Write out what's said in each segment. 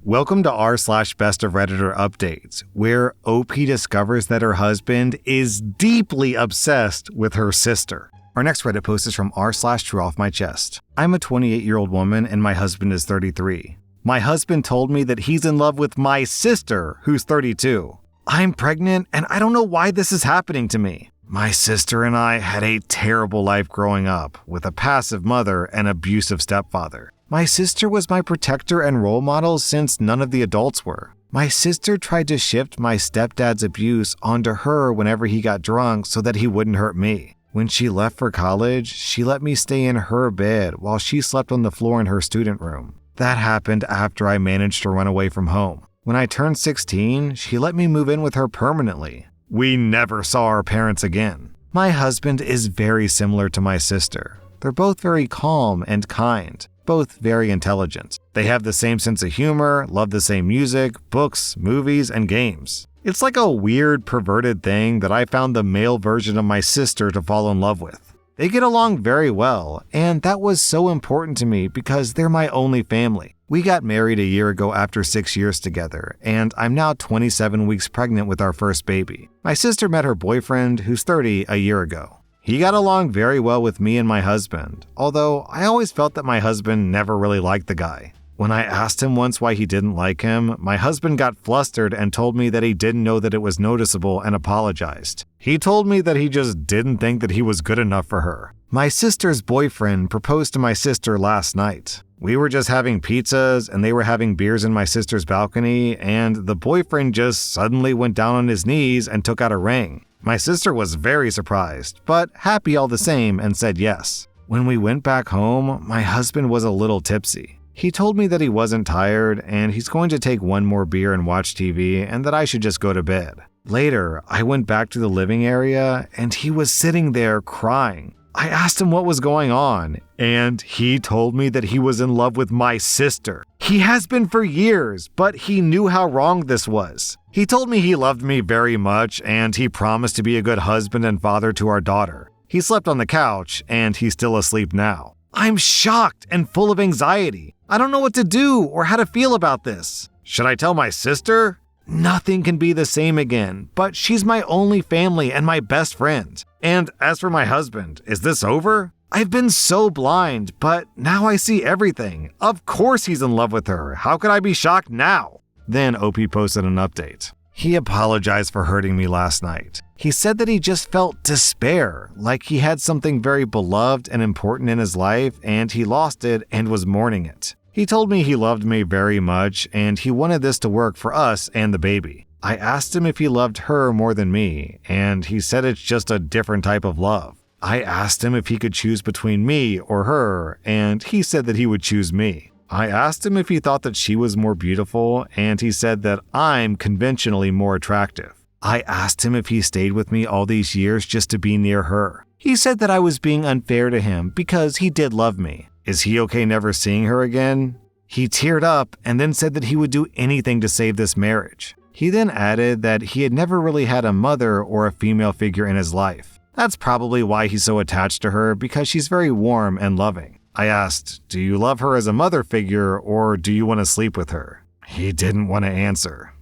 Welcome to r/Bestof Redditor Updates, where OP discovers that her husband is deeply obsessed with her sister. Our next Reddit post is from r/True Off My Chest. I'm a 28-year-old woman and my husband is 33. My husband told me that he's in love with my sister, who's 32. I'm pregnant and I don't know why this is happening to me. My sister and I had a terrible life growing up, with a passive mother and abusive stepfather. My sister was my protector and role model since none of the adults were. My sister tried to shift my stepdad's abuse onto her whenever he got drunk so that he wouldn't hurt me. When she left for college, she let me stay in her bed while she slept on the floor in her student room. That happened after I managed to run away from home. When I turned 16, she let me move in with her permanently. We never saw our parents again. My husband is very similar to my sister. They're both very calm and kind. Both very intelligent. They have the same sense of humor, love the same music, books, movies, and games. It's like a weird, perverted thing that I found the male version of my sister to fall in love with. They get along very well, and that was so important to me because they're my only family. We got married a year ago after 6 years together, and I'm now 27 weeks pregnant with our first baby. My sister met her boyfriend, who's 30, a year ago. He got along very well with me and my husband, although I always felt that my husband never really liked the guy. When I asked him once why he didn't like him, my husband got flustered and told me that he didn't know that it was noticeable and apologized. He told me that he just didn't think that he was good enough for her. My sister's boyfriend proposed to my sister last night. We were just having pizzas and they were having beers in my sister's balcony, and the boyfriend just suddenly went down on his knees and took out a ring. My sister was very surprised, but happy all the same and said yes. When we went back home, my husband was a little tipsy. He told me that he wasn't tired and he's going to take one more beer and watch TV and that I should just go to bed. Later, I went back to the living area and he was sitting there crying. I asked him what was going on, and he told me that he was in love with my sister. He has been for years, but he knew how wrong this was. He told me he loved me very much, and he promised to be a good husband and father to our daughter. He slept on the couch, and he's still asleep now. I'm shocked and full of anxiety. I don't know what to do or how to feel about this. Should I tell my sister? Nothing can be the same again, but she's my only family and my best friend. And as for my husband, is this over? I've been so blind, but now I see everything. Of course he's in love with her. How could I be shocked now? Then OP posted an update. He apologized for hurting me last night. He said that he just felt despair, like he had something very beloved and important in his life and he lost it and was mourning it. He told me he loved me very much and he wanted this to work for us and the baby. I asked him if he loved her more than me, and he said it's just a different type of love. I asked him if he could choose between me or her, and he said that he would choose me. I asked him if he thought that she was more beautiful, and he said that I'm conventionally more attractive. I asked him if he stayed with me all these years just to be near her. He said that I was being unfair to him because he did love me. Is he okay never seeing her again? He teared up and then said that he would do anything to save this marriage. He then added that he had never really had a mother or a female figure in his life. That's probably why he's so attached to her, because she's very warm and loving. I asked, do you love her as a mother figure or do you want to sleep with her? He didn't want to answer,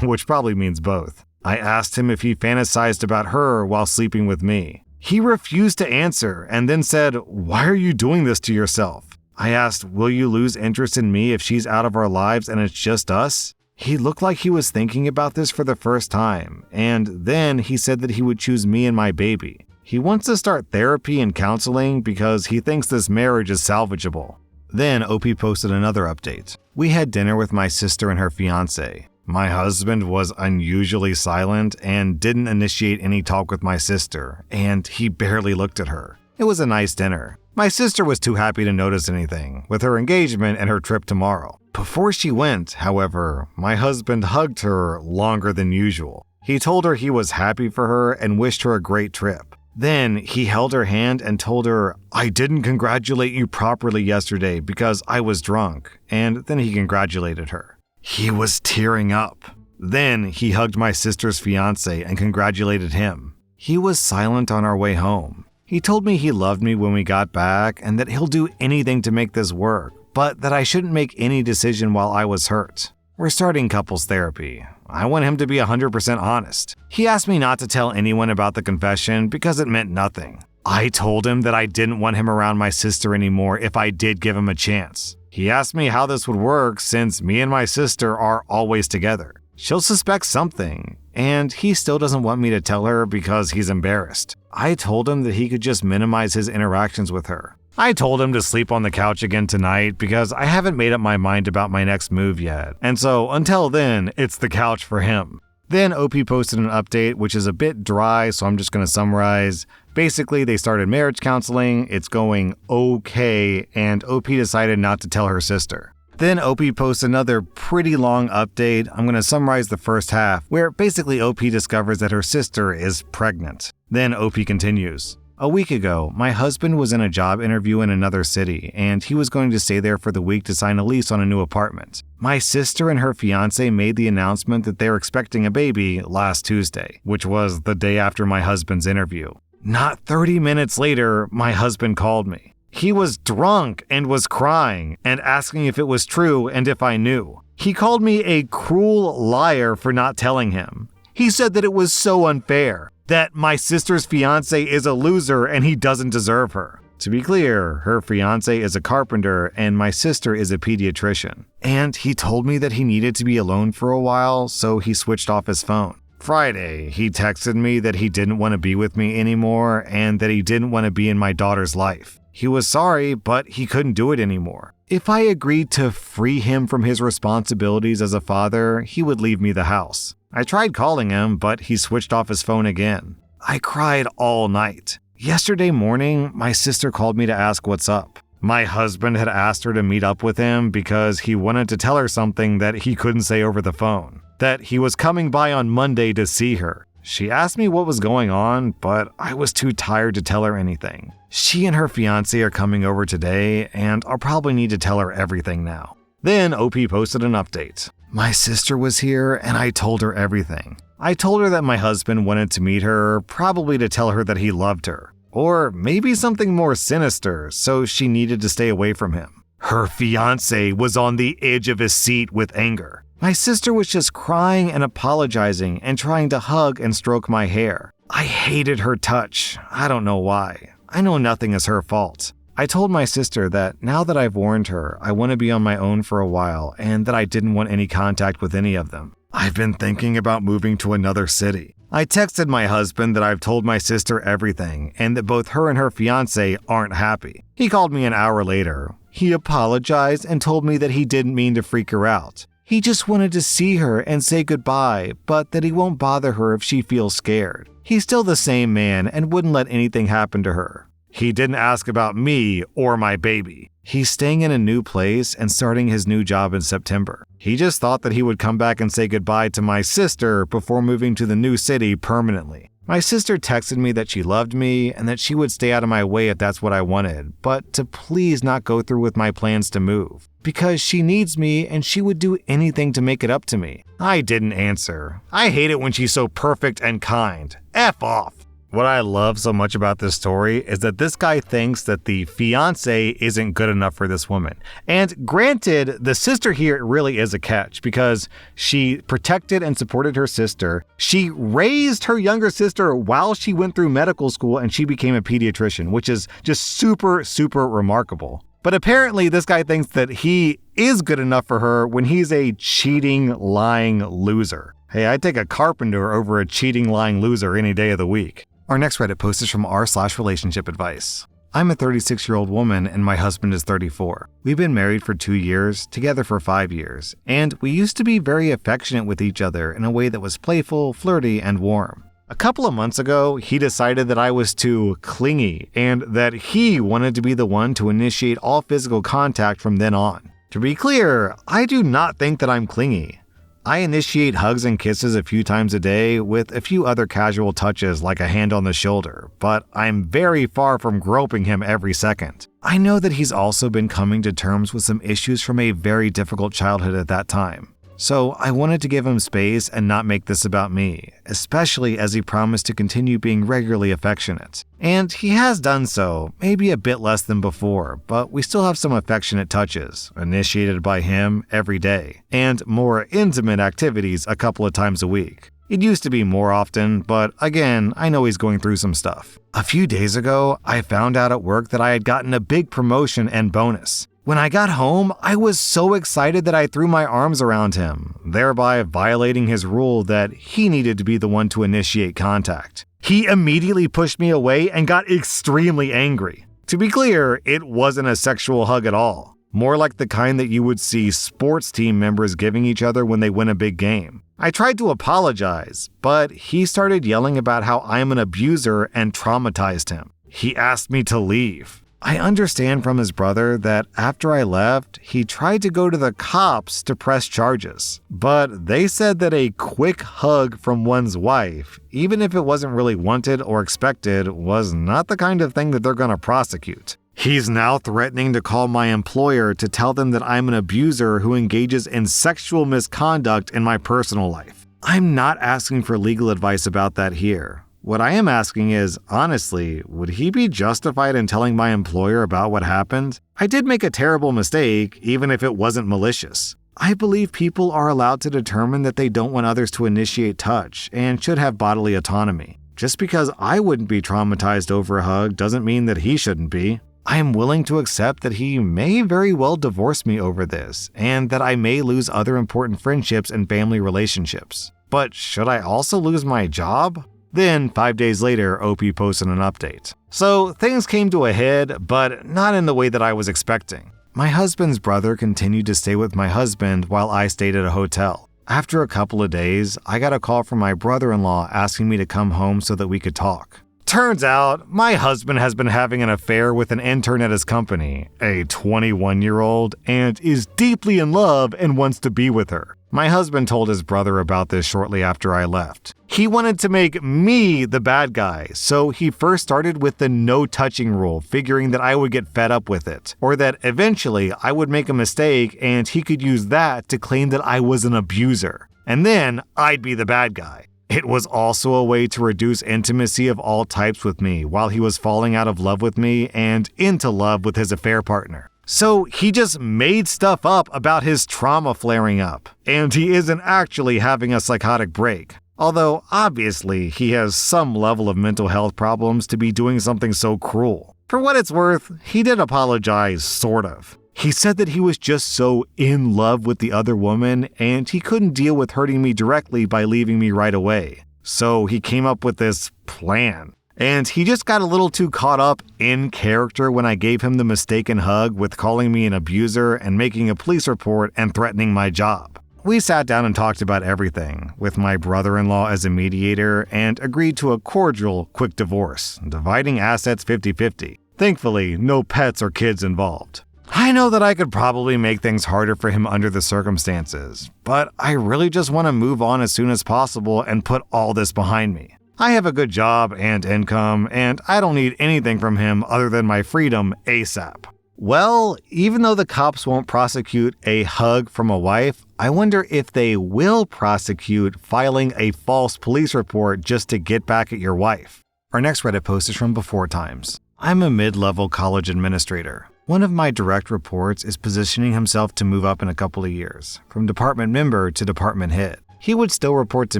which probably means both. I asked him if he fantasized about her while sleeping with me. He refused to answer and then said, why are you doing this to yourself? I asked, will you lose interest in me if she's out of our lives and it's just us? He looked like he was thinking about this for the first time, and then he said that he would choose me and my baby. He wants to start therapy and counseling because he thinks this marriage is salvageable. Then OP posted another update. We had dinner with my sister and her fiance. My husband was unusually silent and didn't initiate any talk with my sister, and he barely looked at her. It was a nice dinner. My sister was too happy to notice anything, with her engagement and her trip tomorrow. Before she went, however, my husband hugged her longer than usual. He told her he was happy for her and wished her a great trip. Then he held her hand and told her, I didn't congratulate you properly yesterday because I was drunk, and then he congratulated her. He was tearing up. Then he hugged my sister's fiance and congratulated him. He was silent on our way home. He told me he loved me when we got back and that he'll do anything to make this work, but that I shouldn't make any decision while I was hurt. We're starting couples therapy. I want him to be 100% honest. He asked me not to tell anyone about the confession because it meant nothing. I told him that I didn't want him around my sister anymore if I did give him a chance. He asked me how this would work since me and my sister are always together. She'll suspect something, and he still doesn't want me to tell her because he's embarrassed. I told him that he could just minimize his interactions with her. I told him to sleep on the couch again tonight because I haven't made up my mind about my next move yet, and so until then, it's the couch for him. Then OP posted an update which is a bit dry, so I'm just going to summarize. Basically, they started marriage counseling, it's going okay, and OP decided not to tell her sister. Then OP posts another pretty long update. I'm going to summarize the first half, where basically OP discovers that her sister is pregnant. Then OP continues. A week ago, my husband was in a job interview in another city, and he was going to stay there for the week to sign a lease on a new apartment. My sister and her fiancé made the announcement that they were expecting a baby last Tuesday, which was the day after my husband's interview. Not 30 minutes later, my husband called me. He was drunk and was crying and asking if it was true and if I knew. He called me a cruel liar for not telling him. He said that it was so unfair, that my sister's fiancé is a loser and he doesn't deserve her. To be clear, her fiancé is a carpenter and my sister is a pediatrician. And he told me that he needed to be alone for a while, so he switched off his phone. Friday, he texted me that he didn't want to be with me anymore and that he didn't want to be in my daughter's life. He was sorry, but he couldn't do it anymore. If I agreed to free him from his responsibilities as a father, he would leave me the house. I tried calling him, but he switched off his phone again. I cried all night. Yesterday morning, my sister called me to ask what's up. My husband had asked her to meet up with him because he wanted to tell her something that he couldn't say over the phone. That he was coming by on Monday to see her. She asked me what was going on, but I was too tired to tell her anything. She and her fiancé are coming over today, and I'll probably need to tell her everything now. Then OP posted an update. My sister was here, and I told her everything. I told her that my husband wanted to meet her, probably to tell her that he loved her. Or maybe something more sinister, so she needed to stay away from him. Her fiancé was on the edge of his seat with anger. My sister was just crying and apologizing and trying to hug and stroke my hair. I hated her touch. I don't know why. I know nothing is her fault. I told my sister that now that I've warned her, I want to be on my own for a while and that I didn't want any contact with any of them. I've been thinking about moving to another city. I texted my husband that I've told my sister everything and that both her and her fiancé aren't happy. He called me an hour later. He apologized and told me that he didn't mean to freak her out. He just wanted to see her and say goodbye, but that he won't bother her if she feels scared. He's still the same man and wouldn't let anything happen to her. He didn't ask about me or my baby. He's staying in a new place and starting his new job in September. He just thought that he would come back and say goodbye to my sister before moving to the new city permanently. My sister texted me that she loved me and that she would stay out of my way if that's what I wanted, but to please not go through with my plans to move. Because she needs me and she would do anything to make it up to me. I didn't answer. I hate it when she's so perfect and kind. F off. What I love so much about this story is that this guy thinks that the fiancé isn't good enough for this woman. And granted, the sister here really is a catch because she protected and supported her sister. She raised her younger sister while she went through medical school and she became a pediatrician, which is just super, super remarkable. But apparently this guy thinks that he is good enough for her when he's a cheating, lying loser. Hey, I'd take a carpenter over a cheating, lying loser any day of the week. Our next Reddit post is from r/relationship advice. I'm a 36-year-old woman and my husband is 34. We've been married for 2 years, together for 5 years, and we used to be very affectionate with each other in a way that was playful, flirty, and warm. A couple of months ago, he decided that I was too clingy and that he wanted to be the one to initiate all physical contact from then on. To be clear, I do not think that I'm clingy. I initiate hugs and kisses a few times a day with a few other casual touches like a hand on the shoulder, but I'm very far from groping him every second. I know that he's also been coming to terms with some issues from a very difficult childhood at that time. So I wanted to give him space and not make this about me, especially as he promised to continue being regularly affectionate. And he has done so, maybe a bit less than before, but we still have some affectionate touches, initiated by him every day, and more intimate activities a couple of times a week. It used to be more often, but again, I know he's going through some stuff. A few days ago, I found out at work that I had gotten a big promotion and bonus. When I got home, I was so excited that I threw my arms around him, thereby violating his rule that he needed to be the one to initiate contact. He immediately pushed me away and got extremely angry. To be clear, it wasn't a sexual hug at all, more like the kind that you would see sports team members giving each other when they win a big game. I tried to apologize, but he started yelling about how I'm an abuser and traumatized him. He asked me to leave. I understand from his brother that after I left, he tried to go to the cops to press charges. But they said that a quick hug from one's wife, even if it wasn't really wanted or expected, was not the kind of thing that they're going to prosecute. He's now threatening to call my employer to tell them that I'm an abuser who engages in sexual misconduct in my personal life. I'm not asking for legal advice about that here. What I am asking is, honestly, would he be justified in telling my employer about what happened? I did make a terrible mistake, even if it wasn't malicious. I believe people are allowed to determine that they don't want others to initiate touch and should have bodily autonomy. Just because I wouldn't be traumatized over a hug doesn't mean that he shouldn't be. I am willing to accept that he may very well divorce me over this, and that I may lose other important friendships and family relationships. But should I also lose my job? Then, 5 days later, OP posted an update. So, things came to a head, but not in the way that I was expecting. My husband's brother continued to stay with my husband while I stayed at a hotel. After a couple of days, I got a call from my brother-in-law asking me to come home so that we could talk. Turns out, my husband has been having an affair with an intern at his company, a 21-year-old, and is deeply in love and wants to be with her. My husband told his brother about this shortly after I left. He wanted to make me the bad guy, so he first started with the no touching rule, figuring that I would get fed up with it, or that eventually I would make a mistake and he could use that to claim that I was an abuser. And then I'd be the bad guy. It was also a way to reduce intimacy of all types with me while he was falling out of love with me and into love with his affair partner. So he just made stuff up about his trauma flaring up, and he isn't actually having a psychotic break. Although, obviously, he has some level of mental health problems to be doing something so cruel. For what it's worth, he did apologize, sort of. He said that he was just so in love with the other woman, and he couldn't deal with hurting me directly by leaving me right away. So he came up with this plan. And he just got a little too caught up in character when I gave him the mistaken hug with calling me an abuser and making a police report and threatening my job. We sat down and talked about everything, with my brother-in-law as a mediator, and agreed to a cordial, quick divorce, dividing assets 50-50. Thankfully, no pets or kids involved. I know that I could probably make things harder for him under the circumstances, but I really just want to move on as soon as possible and put all this behind me. I have a good job and income, and I don't need anything from him other than my freedom ASAP. Well, even though the cops won't prosecute a hug from a wife, I wonder if they will prosecute filing a false police report just to get back at your wife. Our next Reddit post is from Before Times. I'm a mid-level college administrator. One of my direct reports is positioning himself to move up in a couple of years, from department member to department head. He would still report to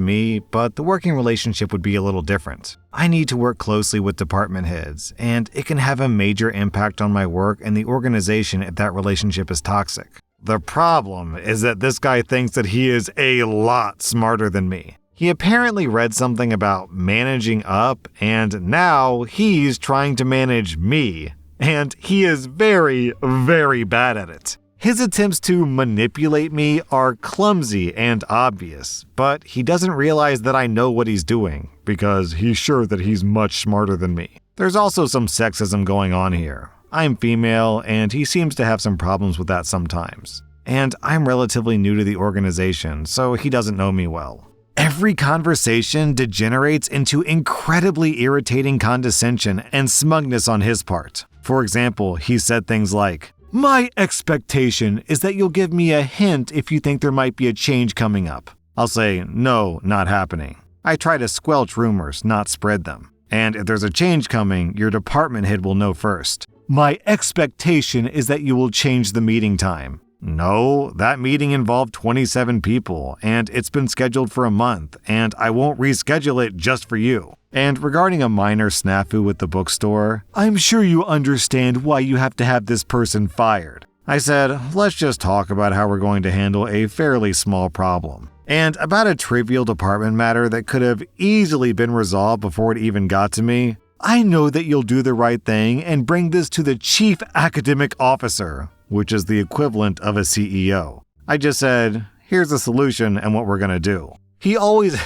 me, but the working relationship would be a little different. I need to work closely with department heads, and it can have a major impact on my work and the organization if that relationship is toxic. The problem is that this guy thinks that he is a lot smarter than me. He apparently read something about managing up, and now he's trying to manage me. And he is very, very bad at it. His attempts to manipulate me are clumsy and obvious, but he doesn't realize that I know what he's doing, because he's sure that he's much smarter than me. There's also some sexism going on here. I'm female, and he seems to have some problems with that sometimes. And I'm relatively new to the organization, so he doesn't know me well. Every conversation degenerates into incredibly irritating condescension and smugness on his part. For example, he said things like, My expectation is that you'll give me a hint if you think there might be a change coming up. I'll say, no, not happening. I try to squelch rumors, not spread them. And if there's a change coming, your department head will know first. My expectation is that you will change the meeting time. No, that meeting involved 27 people, and it's been scheduled for a month, and I won't reschedule it just for you. And regarding a minor snafu with the bookstore, I'm sure you understand why you have to have this person fired. I said, let's just talk about how we're going to handle a fairly small problem. And about a trivial department matter that could have easily been resolved before it even got to me, I know that you'll do the right thing and bring this to the chief academic officer, which is the equivalent of a CEO. I just said, here's a solution and what we're going to do. He always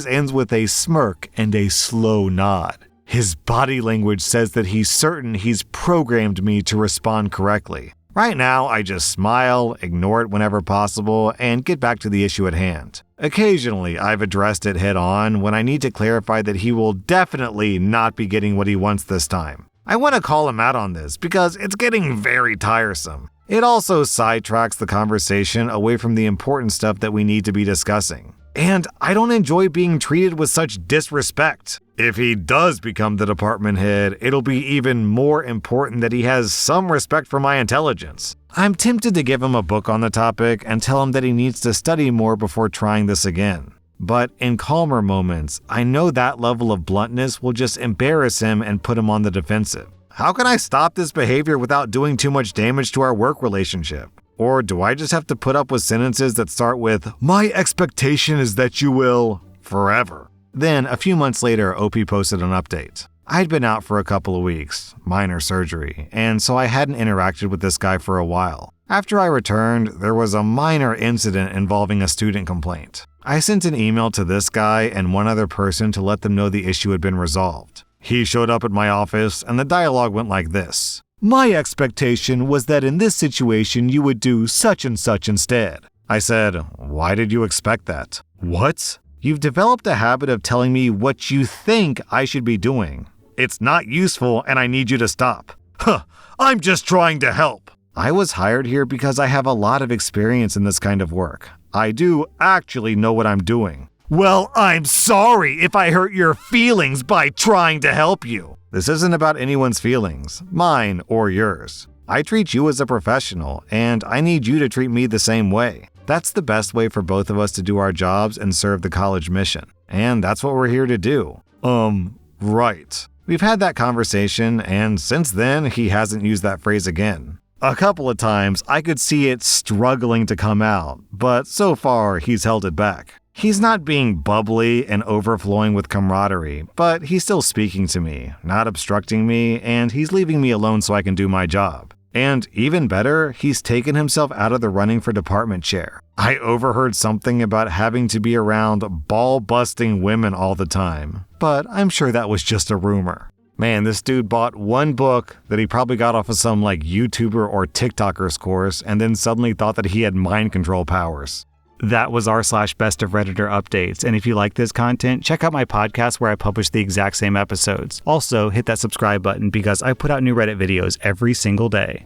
ends with a smirk and a slow nod. His body language says that he's certain he's programmed me to respond correctly. Right now, I just smile, ignore it whenever possible, and get back to the issue at hand. Occasionally, I've addressed it head on when I need to clarify that he will definitely not be getting what he wants this time. I want to call him out on this because it's getting very tiresome. It also sidetracks the conversation away from the important stuff that we need to be discussing. And I don't enjoy being treated with such disrespect. If he does become the department head, it'll be even more important that he has some respect for my intelligence. I'm tempted to give him a book on the topic and tell him that he needs to study more before trying this again. But in calmer moments, I know that level of bluntness will just embarrass him and put him on the defensive. How can I stop this behavior without doing too much damage to our work relationship? Or do I just have to put up with sentences that start with, my expectation is that you will, forever? Then, a few months later, OP posted an update. I'd been out for a couple of weeks, minor surgery, and so I hadn't interacted with this guy for a while. After I returned, there was a minor incident involving a student complaint. I sent an email to this guy and one other person to let them know the issue had been resolved. He showed up at my office, and the dialogue went like this. My expectation was that in this situation you would do such and such instead. I said, why did you expect that? What? You've developed a habit of telling me what you think I should be doing. It's not useful and I need you to stop. Huh, I'm just trying to help. I was hired here because I have a lot of experience in this kind of work. I do actually know what I'm doing. Well, I'm sorry if I hurt your feelings by trying to help you. This isn't about anyone's feelings, mine or yours. I treat you as a professional, and I need you to treat me the same way. That's the best way for both of us to do our jobs and serve the college mission. And that's what we're here to do. Right. We've had that conversation, and since then, he hasn't used that phrase again. A couple of times, I could see it struggling to come out, but so far, he's held it back. He's not being bubbly and overflowing with camaraderie, but he's still speaking to me, not obstructing me, and he's leaving me alone so I can do my job. And even better, he's taken himself out of the running for department chair. I overheard something about having to be around ball-busting women all the time, but I'm sure that was just a rumor. Man, this dude bought one book that he probably got off of some YouTuber or TikToker's course and then suddenly thought that he had mind control powers. That was r/Best of Redditor updates, and if you like this content, check out my podcast where I publish the exact same episodes. Also, hit that subscribe button because I put out new Reddit videos every single day.